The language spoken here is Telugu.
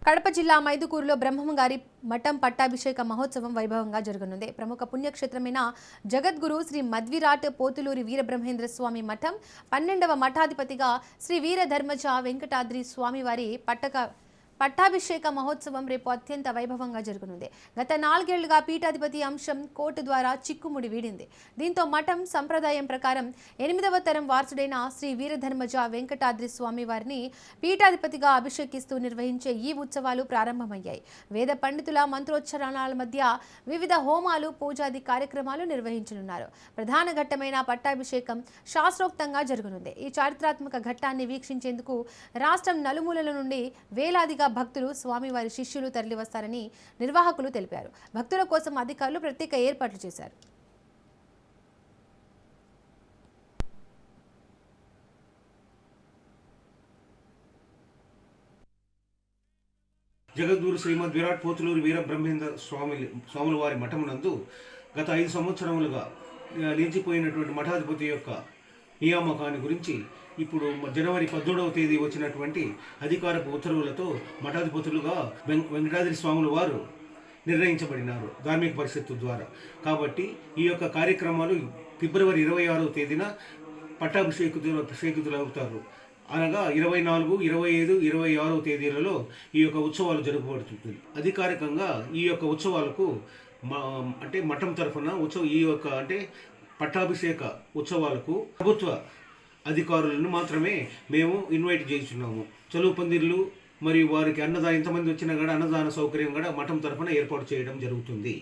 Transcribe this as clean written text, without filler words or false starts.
కడప జిల్లా మైదుకూరులో బ్రహ్మంగారి మఠం పట్టాభిషేక మహోత్సవం వైభవంగా జరగనుంది. ప్రముఖ పుణ్యక్షేత్రమైన జగద్గురు శ్రీ మధ్విరాట్ పోతులూరి వీరబ్రహ్మేంద్ర స్వామి మఠం 12వ మఠాధిపతిగా శ్రీ వీరధర్మజ వెంకటాద్రి స్వామివారి పట్టాభిషేక మహోత్సవం రేపు అత్యంత వైభవంగా జరగనుంది. గత 4 ఏళ్లుగా పీఠాధిపతి అంశం కోర్టు ద్వారా చిక్కుముడి వీడింది. దీంతో మఠం సంప్రదాయం ప్రకారం 8వ తరం వారసుడైన శ్రీ వీరధర్మజ వెంకటాద్రి స్వామి వారిని పీఠాధిపతిగా అభిషేకిస్తూ నిర్వహించే ఈ ఉత్సవాలు ప్రారంభమయ్యాయి. వేద పండితుల మంత్రోచ్చరణాల మధ్య వివిధ హోమాలు, పూజాది కార్యక్రమాలు నిర్వహించనున్నారు. ప్రధాన ఘట్టమైన పట్టాభిషేకం శాస్త్రోక్తంగా జరగనుంది. ఈ చారిత్రాత్మక ఘట్టాన్ని వీక్షించేందుకు రాష్ట్రం నలుమూలల నుండి వేలాదిగా భక్తులు, స్వామివారి శిష్యులు తరలివస్తారని నిర్వాహకులు తెలిపారు. భక్తుల కోసం అధికారులు ప్రత్యేక ఏర్పాట్లు చేశారు. జగద్గురు శ్రీమద్ విరాట్ పోతులూరి వీరబ్రహ్మేంద్ర స్వాముల వారి మఠమునందు గత 5 సంవత్సరములుగా నిలిచిపోయినటువంటి మఠాధిపతి యొక్క నియామకాన్ని గురించి ఇప్పుడు జనవరి 17వ తేదీ వచ్చినటువంటి అధికారపు ఉత్తర్వులతో మఠాధిపతులుగా వెంకటాద్రి స్వాముల వారు నిర్ణయించబడినారు ధార్మిక పరిషత్తు ద్వారా. కాబట్టి ఈ యొక్క కార్యక్రమాలు ఫిబ్రవరి 26వ తేదీన పట్టాభిషేకుతులు అవుతారు. అనగా 24, 25, 26వ తేదీలలో ఈ యొక్క ఉత్సవాలు జరగబడుతుంది. అధికారికంగా ఈ యొక్క ఉత్సవాలకు అంటే మఠం తరఫున ఈ యొక్క అంటే పట్టాభిషేక ఉత్సవాలకు ప్రభుత్వ అధికారులను మాత్రమే మేము ఇన్వైట్ చేస్తున్నాము. చలువు పందిర్లు మరియు వారికి ఎంతమంది వచ్చినా కూడా అన్నదాన సౌకర్యం కూడా మఠం తరఫున ఏర్పాటు చేయడం జరుగుతుంది.